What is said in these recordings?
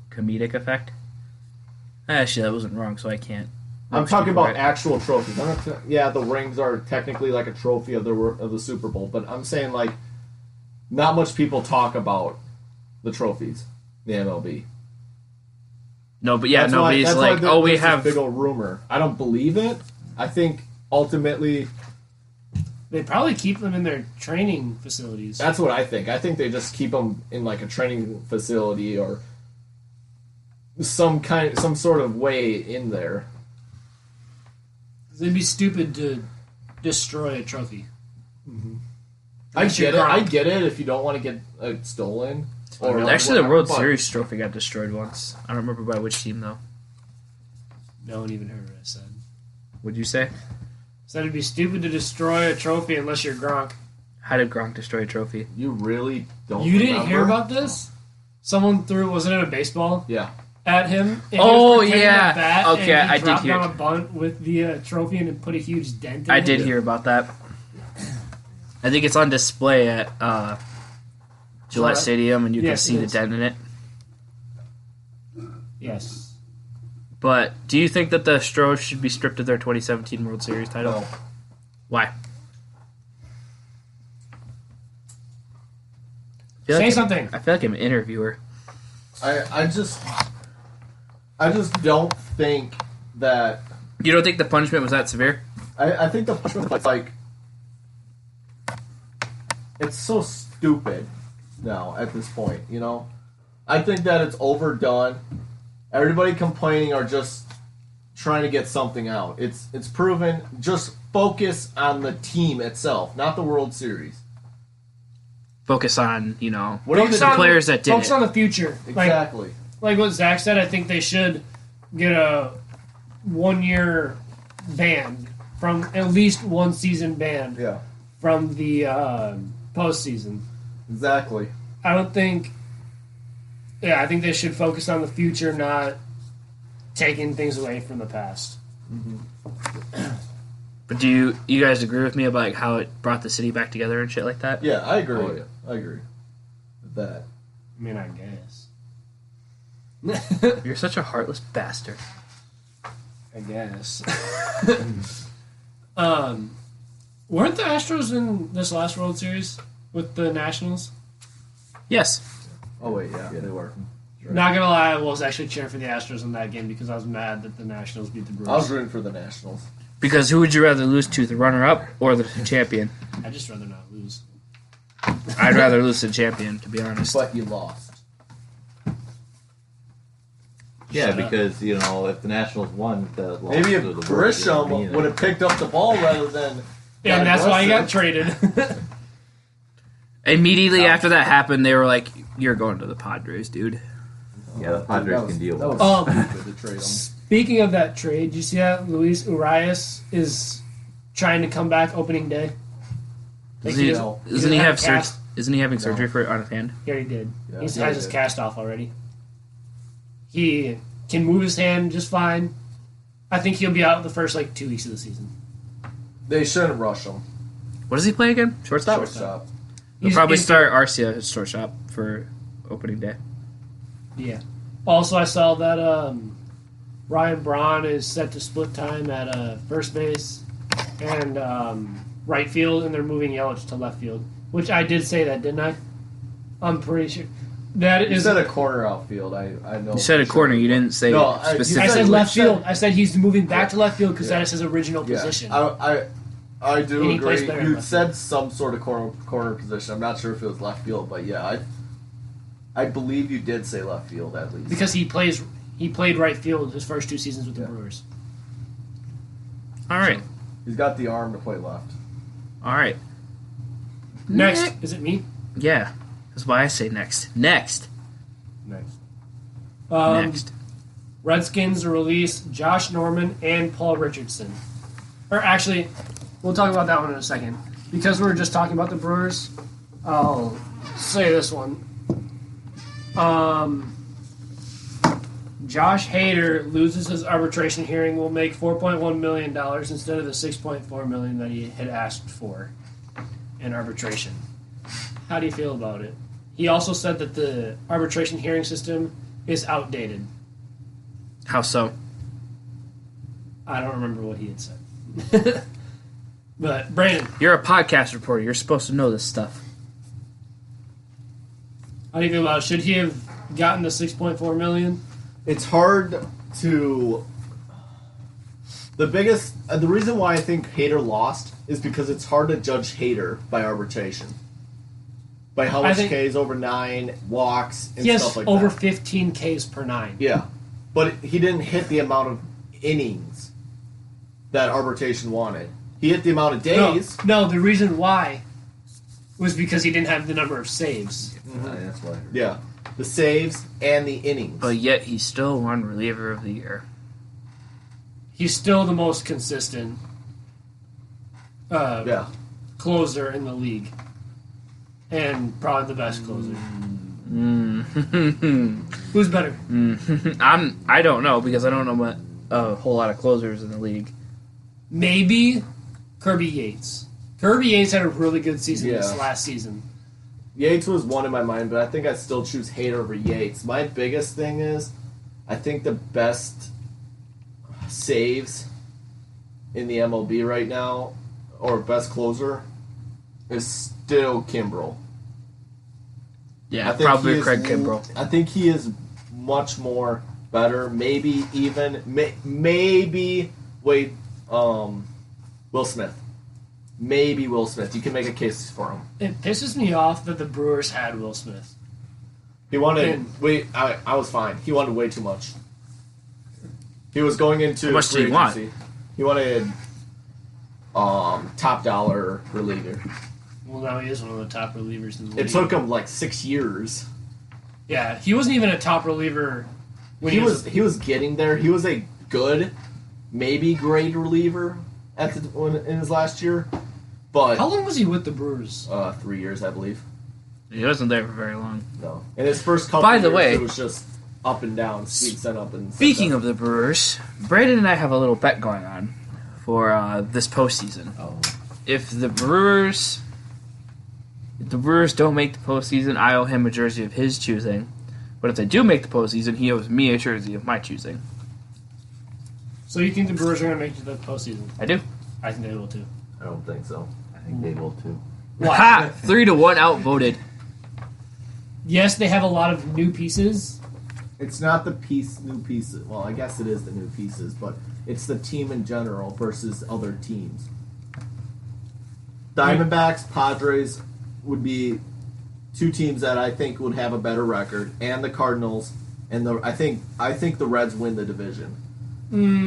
comedic effect. Actually, that wasn't wrong, so I can't. I'm talking about actual trophies. The rings are technically like a trophy of the Super Bowl, but I'm saying like not much people talk about the trophies, the MLB. No, but yeah, That's nobody's why like, oh, we there's have this big old rumor. I don't believe it. I think ultimately they probably keep them in their training facilities. That's what I think. I think they just keep them in like a training facility or some sort of way in there. It'd be stupid to destroy a trophy. Mm-hmm. I get it if you don't want to get stolen. Or actually, the World Series trophy got destroyed once. I don't remember by which team, though. No one even heard what I said. What'd you say? Said it'd be stupid to destroy a trophy unless you're Gronk. How did Gronk destroy a trophy? You really don't You didn't hear about this? Someone threw, wasn't it a baseball? Yeah. At him. And oh, he was yeah. Bat, okay, and he I did hear. dropped on a bunt with the trophy and it put a huge dent in it. I did hear about that. I think it's on display at Gillette Stadium, and you can see the dent in it. Yes. But do you think that the Stros should be stripped of their 2017 World Series title? No. Why? Say something. I feel like I'm an interviewer. I just don't think that... You don't think the punishment was that severe? I think the punishment was like... It's so stupid now at this point, you know? I think that it's overdone. Everybody complaining are just trying to get something out. It's proven. Just focus on the team itself, not the World Series. Focus on, you know, focus the on players that did focus it. on the future. Exactly. Like what Zach said, I think they should get a 1-year ban from at least one season ban from the postseason. Exactly. I don't think. Yeah, I think they should focus on the future, not taking things away from the past. Mm-hmm. But do you guys agree with me about like, how it brought the city back together and shit like that? Yeah, I agree. Oh, yeah. I agree with that. I mean, I guess. You're such a heartless bastard. I guess. Weren't the Astros in this last World Series with the Nationals? Yes. Oh, wait, yeah, they were. Right. Not gonna lie, I was actually cheering for the Astros in that game because I was mad that the Nationals beat the Brewers. I was rooting for the Nationals. Because who would you rather lose to, the runner-up or the champion? I'd just rather not lose. I'd rather lose to the champion, to be honest. But you lost. Yeah, because, you know, if the Nationals won, maybe if Grisham would have picked up the ball rather than... Yeah, and that's why he got traded. Immediately after that happened, they were like, you're going to the Padres, dude. Yeah, the Padres can deal with it. Speaking of that trade, did you see that Luis Urias is trying to come back opening day? Isn't he having surgery for it on his hand? Yeah, he did. Yeah, he has his cast off already. He can move his hand just fine. I think he'll be out the first 2 weeks of the season. They shouldn't rush him. What does he play again? Shortstop? He'll probably start Arcia at shortstop for opening day. Yeah. Also, I saw that Ryan Braun is set to split time at first base and right field, and they're moving Yelich to left field. Which I did say that, didn't I? I'm pretty sure. You said a corner outfield. I know. You said a corner. You didn't say specifically. I said left field. I said he's moving back to left field because that is his original position. I do agree. You said some sort of corner position. I'm not sure if it was left field, but yeah, I believe you did say left field at least. Because he played right field his first 2 seasons with the Brewers. All right. So, he's got the arm to play left. All right. Next. Is it me? Yeah. That's why I say next. Next. Redskins release Josh Norman and Paul Richardson. Or actually, we'll talk about that one in a second. Because we were just talking about the Brewers, I'll say this one. Josh Hader loses his arbitration hearing, will make $4.1 million instead of the $6.4 million that he had asked for in arbitration. How do you feel about it? He also said that the arbitration hearing system is outdated. How so? I don't remember what he had said. But, Brandon. You're a podcast reporter. You're supposed to know this stuff. How do you feel about it? Should he have gotten the $6.4 million? It's hard to... The reason why I think Hader lost is because it's hard to judge Hader by arbitration. By how much Ks over 9, walks, and stuff like that. He has over 15 Ks per 9. Yeah. But he didn't hit the amount of innings that arbitration wanted. He hit the amount of days. No, the reason why was because he didn't have the number of saves. That's why. Yeah. The saves and the innings. But yet he still won reliever of the year. He's still the most consistent closer in the league. And probably the best closer. Who's better? I don't know, because I don't know what a whole lot of closers in the league. Maybe Kirby Yates. Kirby Yates had a really good season this last season. Yates was one in my mind, but I think I still choose Hader over Yates. My biggest thing is, I think the best saves in the MLB right now, or best closer, is still Kimbrel. Yeah, probably Craig Kimbrel. I think he is much more better. Maybe even maybe Will Smith. Maybe Will Smith. You can make a case for him. It pisses me off that the Brewers had Will Smith. He wanted. I was fine. He wanted way too much. He was going into. How much did he want? He wanted top dollar reliever. Well, now he is one of the top relievers in the league. It took him like 6 years. Yeah, he wasn't even a top reliever when he was getting there. He was a good, maybe great reliever in his last year. But how long was he with the Brewers? 3 years, I believe. He wasn't there for very long. No. In his first couple By the years, way, it was just up and down, speed set up and speaking of the Brewers, Brandon and I have a little bet going on for this postseason. Oh. If the Brewers don't make the postseason, I owe him a jersey of his choosing. But if they do make the postseason, he owes me a jersey of my choosing. So you think the Brewers are going to make it to the postseason? I do. I think they will too. I don't think so. I think they will too. Ha! 3-1 outvoted. Yes, they have a lot of new pieces. It's not the new pieces. Well, I guess it is the new pieces, but it's the team in general versus other teams. Diamondbacks, Padres would be two teams that I think would have a better record, and the Cardinals, and I think the Reds win the division.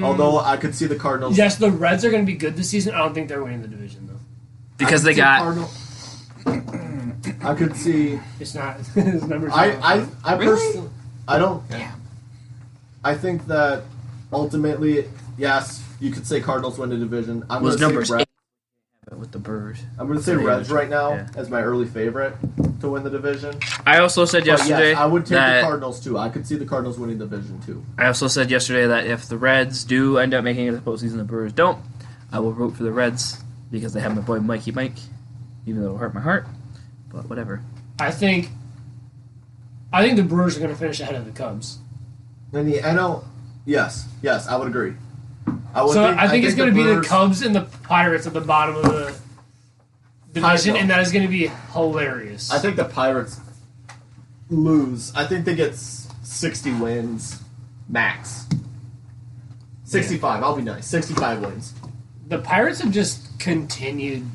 Although I could see the Cardinals. Yes, the Reds are going to be good this season. I don't think they're winning the division though. Because they got. I could see. It's not. His numbers. I Really? personally, I don't. Damn. I think that ultimately, yes, you could say Cardinals win the division. I'm Was going to numbers say Reds. with the Brewers. I'm going to say Reds right now Yeah. as my early favorite to win the division. I also said yesterday Yes, I would take that the Cardinals too. I could see the Cardinals winning the division too. I also said yesterday that if the Reds do end up making it to the postseason, the Brewers don't, I will root for the Reds because they have my boy Mikey Mike, even though it'll hurt my heart. But whatever. I think the Brewers are going to finish ahead of the Cubs. And the NL, yes, I would agree. I think it's going to be the Cubs and the Pirates at the bottom of the division, and that is going to be hilarious. I think the Pirates lose. I think they get 60 wins max. 65. Yeah. I'll be nice. 65 wins. The Pirates have just continued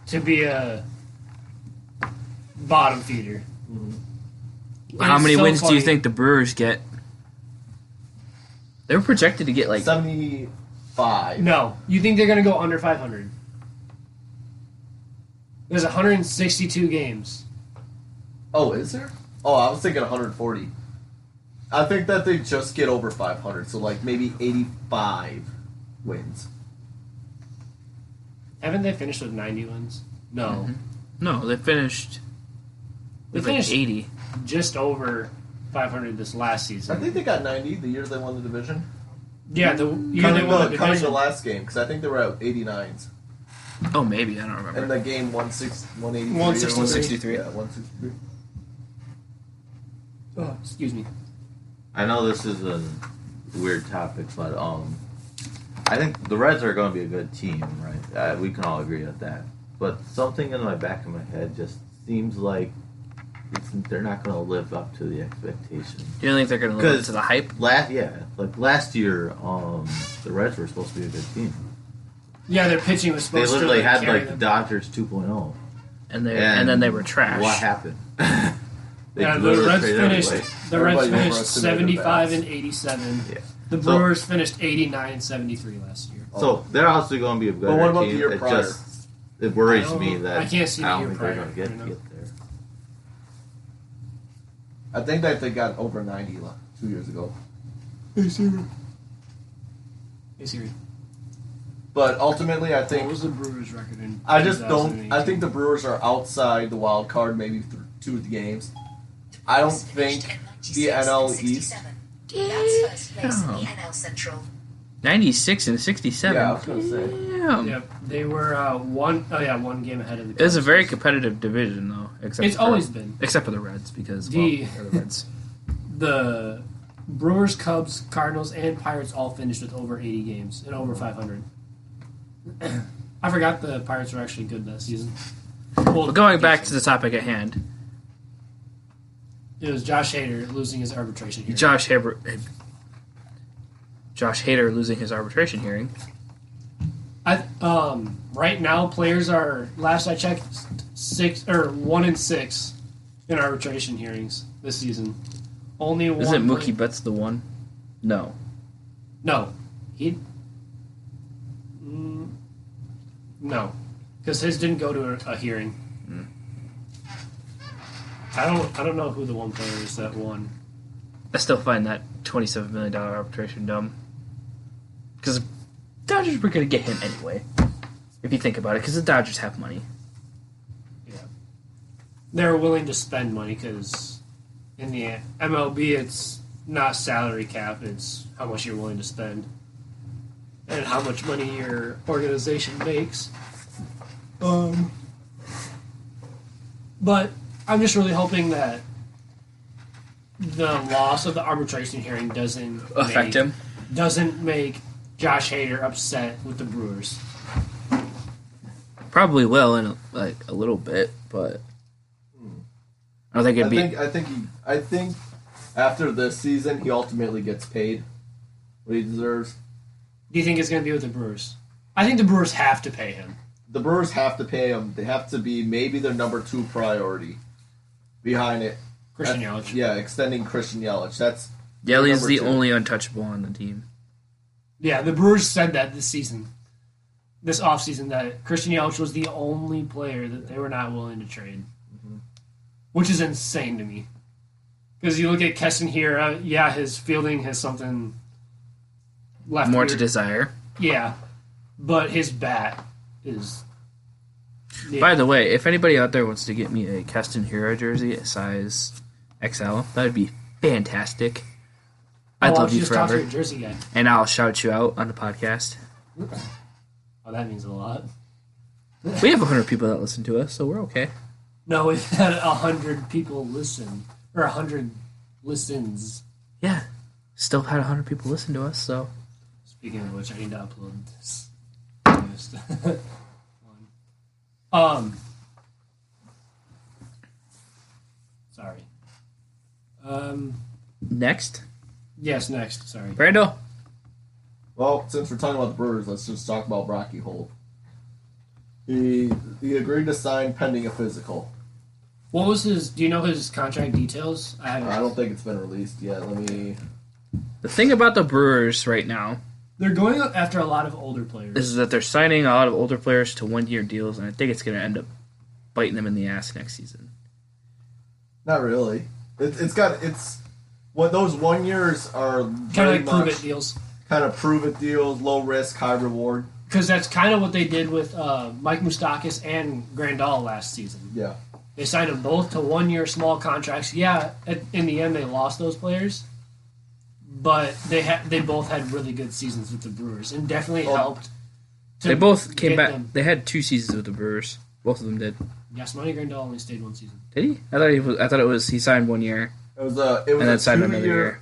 to be a bottom feeder. Mm-hmm. How many wins do you think the Brewers get? They were projected to get like 75. No, you think they're going to go under 500? There's 162 games. Oh, is there? Oh, I was thinking 140. I think that they just get over 500, so like maybe 85 wins. Haven't they finished with 90 wins? No. Mm-hmm. No, they finished. They finished finished 80. just over 500 this last season. I think they got 90 the year they won the division. Yeah, the year they won the Coming the division. last game, because I think they were at 89s. Oh, maybe. I don't remember. And the game 183. 163. Yeah, 163. Oh, excuse me. I know this is a weird topic, but I think the Reds are going to be a good team, right? We can all agree on that. But something in my back of my head just seems like they're not going to live up to the expectation. You don't think they're going to live up to the hype? Last year, the Reds were supposed to be a good team. Yeah, their pitching was supposed to They literally had carry the them. Dodgers 2.0. And then they were trash. What happened? The Reds finished 75 and 87. Yeah. The Brewers finished 89 and 73 last year. So they're also going to be a better But what about team. the year prior? It worries me that I can't see the don't year think prior. they're going to get there. I think that they got over 90 2 years ago. Hey Siri. But ultimately, I think What was the Brewers' record in I just don't. 2018? I think the Brewers are outside the wild card, maybe through 2 of the games. I don't think the NL East. That's first place in the NL Central. 96 and 67. Yeah, I was gonna say. Damn. Yep, they were one game ahead of the. It was a very Cubs. competitive division, though. It's always been. Except for the Reds, because The- they're the Reds. The Brewers, Cubs, Cardinals, and Pirates all finished with over 80 games and over 500. I forgot the Pirates were actually good that season. Well, going back to the topic at hand, It was Josh Hader losing his arbitration hearing. Josh Hader losing his arbitration hearing. Right now, players are, last I checked, 1 and 6 in arbitration hearings this season. Only one. Isn't Mookie Betts the one? No. No, no, because his didn't go to a hearing. I don't know who the one player is that won. I still find that $27 million arbitration dumb. Because Dodgers were going to get him anyway. If you think about it, because the Dodgers have money. Yeah, they're willing to spend money because in the MLB it's not salary cap; it's how much you're willing to spend and how much money your organization makes. But I'm just really hoping that the loss of the arbitration hearing doesn't make Josh Hader upset with the Brewers. Probably will in a little bit, but I don't think it'd be. I think after this season, he ultimately gets paid what he deserves. Do you think it's going to be with the Brewers? I think the Brewers have to pay him. The Brewers have to pay him. They have to be maybe their number 2 priority behind it. Christian Yelich. Yeah, extending Christian Yelich. That's Yelich is the number 2. only untouchable on the team. Yeah, the Brewers said that this offseason, that Christian Yelich was the only player that they were not willing to trade. Mm-hmm. Which is insane to me. Because you look at Keston here, his fielding has something left More weird. to desire. Yeah, but his bat is... Yeah. By the way, if anybody out there wants to get me a Keston Hero jersey at size XL, that would be fantastic. I'd love you just talk to forever. your jersey guy. And I'll shout you out on the podcast. Oh, that means a lot. We have 100 people that listen to us, so we're okay. No, we've had 100 people listen. Or 100 listens. Yeah. Still had 100 people listen to us, so. Speaking of which, I need to upload this. Sorry. Next. Yes, next. Sorry. Brando. Well, since we're talking about the Brewers, let's just talk about Rocky Holt. He agreed to sign pending a physical. What was his... Do you know his contract details? I don't think it's been released yet. The thing about the Brewers right now They're going after a lot of older players. is that they're signing a lot of older players to one-year deals, and I think it's going to end up biting them in the ass next season. Not really. It's what those 1 years are Kind very of like prove much it deals. kind of prove it deals, low risk, high reward. Because that's kind of what they did with Mike Moustakas and Grandal last season. Yeah. They signed them both to 1 year small contracts. Yeah, in the end they lost those players, but they both had really good seasons with the Brewers and definitely helped. They both came get back. them. They had 2 seasons with the Brewers. Both of them did. Yasmani Grandal only stayed 1 season. Did he? I thought it was he signed 1 year. It was And then a signed another 2-year. year.